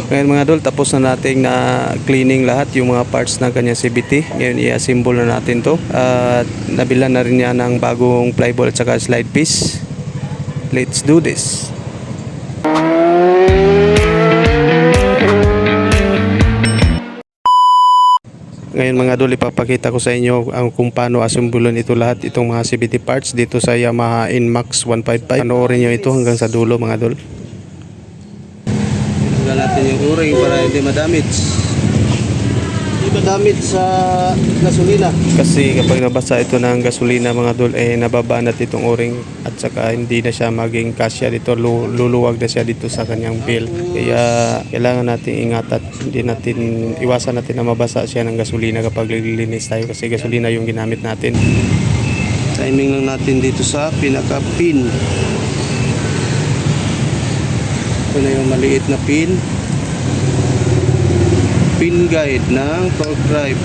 Ngayon mga idol, tapos na nating na cleaning lahat yung mga parts ng kanyang CVT. Ngayon i-assemble na natin to. At nabilan na rin niya ng bagong flyball at saka slide piece. Let's do this. Ngayon mga idol, ipapakita ko sa inyo kung paano assemble ito lahat, itong mga CVT parts dito sa Yamaha NMAX 155. Panoorin nyo ito hanggang sa dulo mga idol. Tanggal natin yung o-ring para hindi madamage. Hindi madamage sa gasolina. Kasi kapag nabasa ito ng gasolina mga idol, nababanat itong o-ring at saka hindi na siya maging kasya dito, luluwag na siya dito sa kanyang bill. Kaya kailangan natin ingat at hindi natin iwasan natin na mabasa siya ng gasolina kapag lilinis tayo, kasi gasolina yung ginamit natin. Timing lang natin dito sa pinaka pin. Ito na yung maliit na pin guide ng torque drive.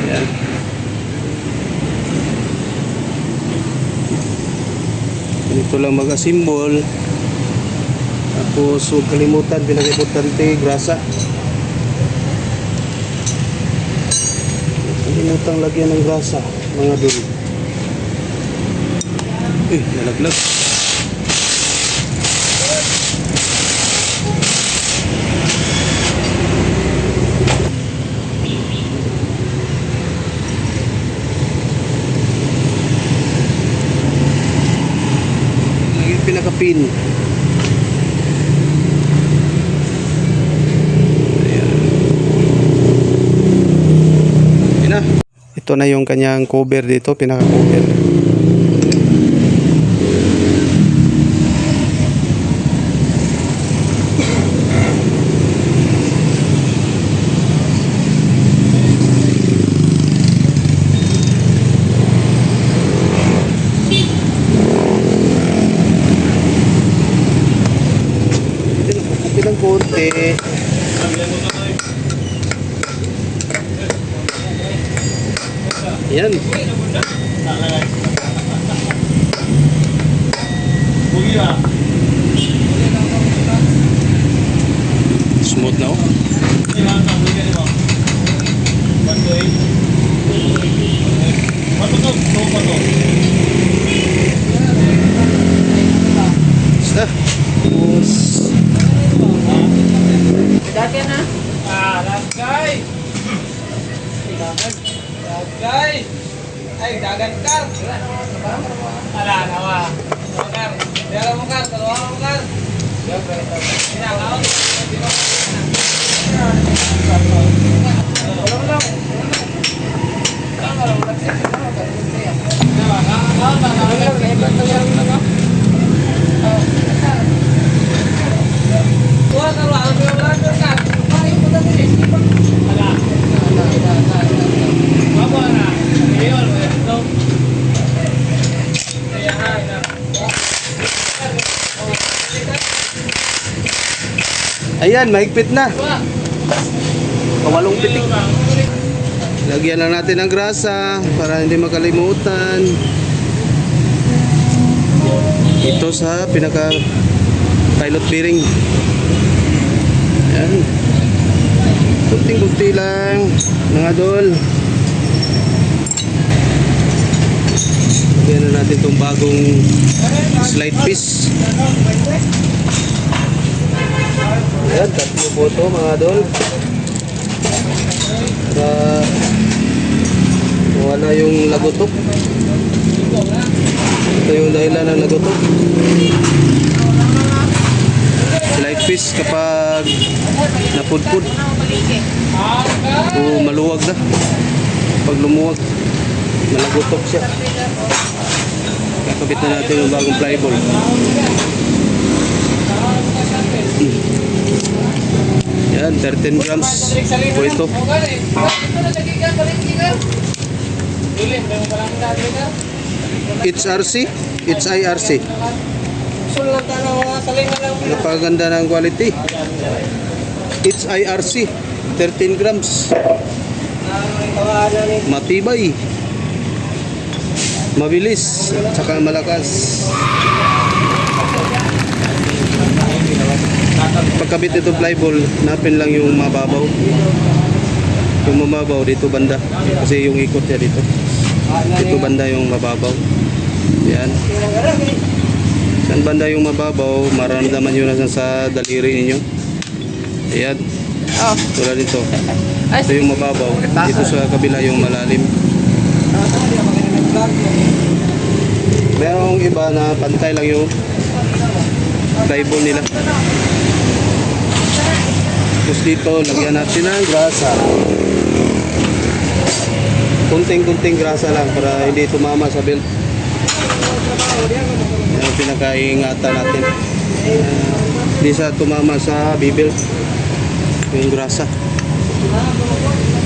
Ayan. Ganito lang mag-assemble. Tapos huwag kalimutan, pinaka-importante, grasa. Kalimutang lagyan ng grasa mga idol. Nalaglag. Lagyan pinaka-pin. Ito na yung kanyang cover dito, pinaka-cover. Ito ng konti. Yan. Smooth na oh. Dati na? Lagay! Lagay! Ay, dagat kar! Ala, nawa! Kar! Dala mo kar! Dalawa mo kar! Sinakaon! Ayan, mahigpit na. Kawalong pitik. Lagyan lang natin ng grasa para hindi makalimutan. Ito sa pinaka pilot bearing. Ayan. Kunting-kunti lang mga idol. Lagyan na natin itong bagong slide piece. Ayan, tatlo po ito mga idol. Para wala yung lagutok. Ito yung dahilan ng lagutok. Slide piece kapag napudpud o maluwag na. Pag lumuwag, malagutok siya. Kakabit na natin yung bagong flyball. Yan, 13 grams po ito. It's RC, it's IRC. Napakaganda ng quality. It's IRC, 13 grams. Matibay. mabilis at saka malakas. Pagkabit nito flyball, napin lang yung mababaw. Yung mababaw dito banda kasi yung ikot niya dito. Dito banda yung mababaw. Yan. Saan banda yung mababaw, mararamdaman nyo na sa daliri ninyo. Ayan. Tulad dito. Ito yung mababaw. Dito sa kabila yung malalim. Merong iba na pantay lang yung flyball nila. Tapos dito, lagyan natin ng grasa. Kunting-kunting grasa lang para hindi tumama sa belt. Yan ang pinaka-iingatan natin. Hindi sa tumama sa bibelt. Yung grasa.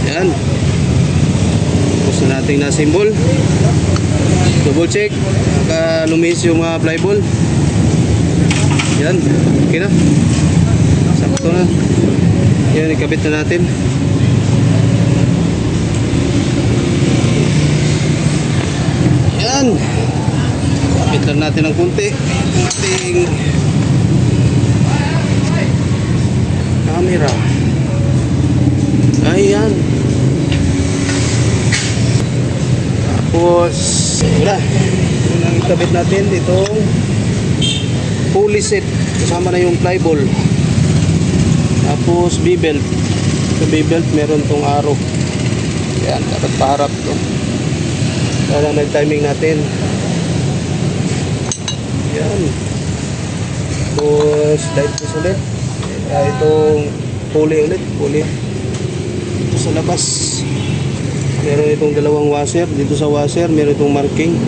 Yan. Tapos na natin na symbol. Double check. Naka-lumis yung mga flyball. Yan. Okay na. Sakto na. Yan, ikabit na natin. Yan. Ikabit na natin ng kunti. Ating camera. Ayan. Tapos, wala. Yun ang ikabit natin. Itong pulley set. Kasama na yung flyball. Tapos B-belt. Sa B-belt meron tong arrow. Yan, dapat paharap to. Para nag-timing natin. Yan. Tapos light push ulit. Itong pulley ulit. Pulley. Ito sa labas. Meron itong dalawang washer. Dito sa washer meron itong marking.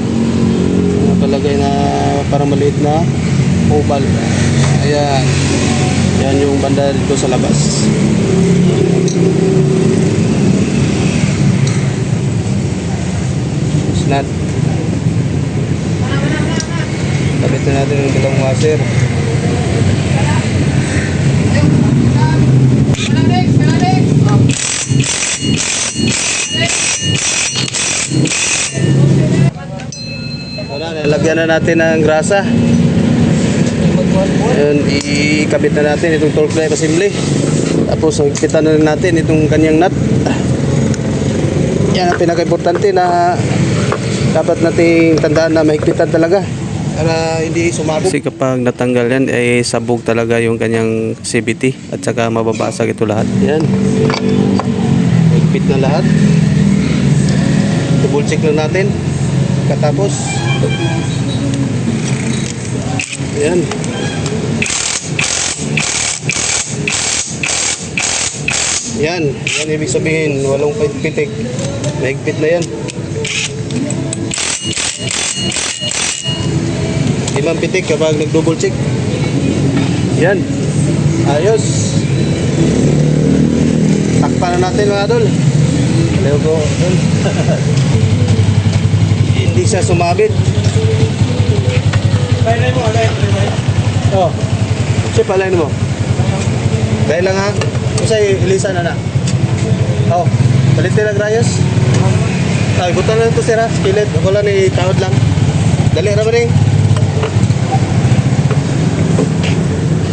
Nakalagay na para maliit na oval. Ayan. Yan yung banda dito sa labas. Snap. Kabit na natin yung dalawang washer. Wala, nalagyan na natin ng grasa. Ayun, ikabit na natin itong torque drive assembly. Tapos higpitan na natin itong kanyang nut. Yan ang pinaka-importante na dapat nating tandaan na mahigpitan talaga para hindi sumabog. Kasi kapag natanggal yan ay sabog talaga yung kanyang CVT at saka mababasag ito lahat. Yan. Higpit na lahat. Double check lang natin. Katapos yan. Yan. Yan ibig sabihin walang pitik. Mahigpit na yan. Limang pitik kapag nag-double check. Yan. Ayos. Takpan na natin mga idol. Hello po. Hindi siya sumabit. Pailay mo, alay. Oh. Chip, alay mo. Dahil lang ha. Kasi ilisa na na. Oh. Palitin lang rayos. Ay, butan lang ito sira. Skillet. Ako lang itawad lang. Dali, raman eh.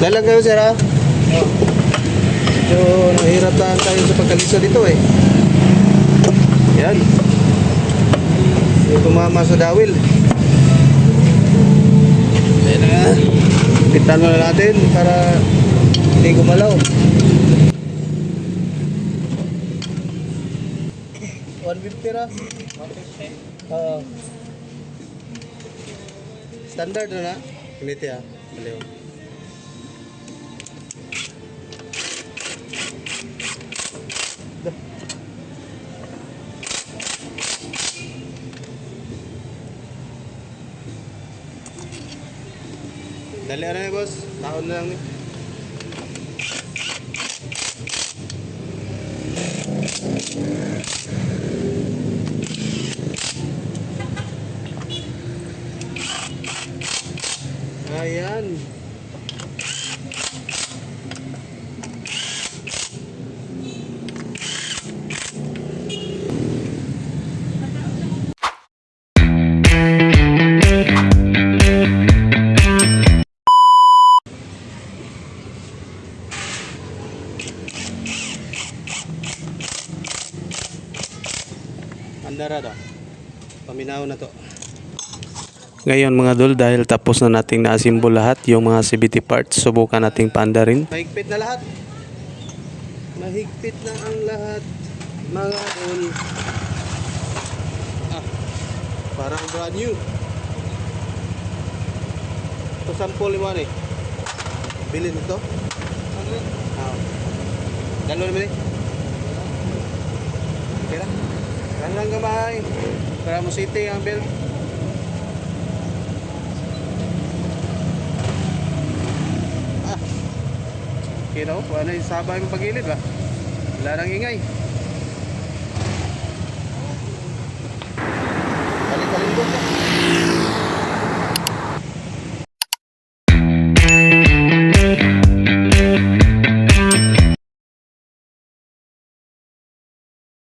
Dali lang kayo sira. Oh. So, nahirap lang tayo sa pagkalisa dito eh. Yan. Yung tumama sa dawil. Ayan na. Pitan mo na natin para hindi gumalaw. 150 ra. 150. Standard na na. Ganito ya. Baliw. Dali na boss. Taon na lang ni. Ayan. Paminaw na to. Ngayon mga dol, dahil tapos na nating na-assemble lahat yung mga CVT parts, subukan nating paanda rin. Mahigpit na lahat. Mahigpit na ang lahat mga dol. Parang brand new. Ito sample mo eh. Bilhin ito. Dalo naman eh. Okay na. Kaya lang gamay. Para mo city ang belt. Okay na, ano yung sabay mo pagilid ba? Wala nang ingay.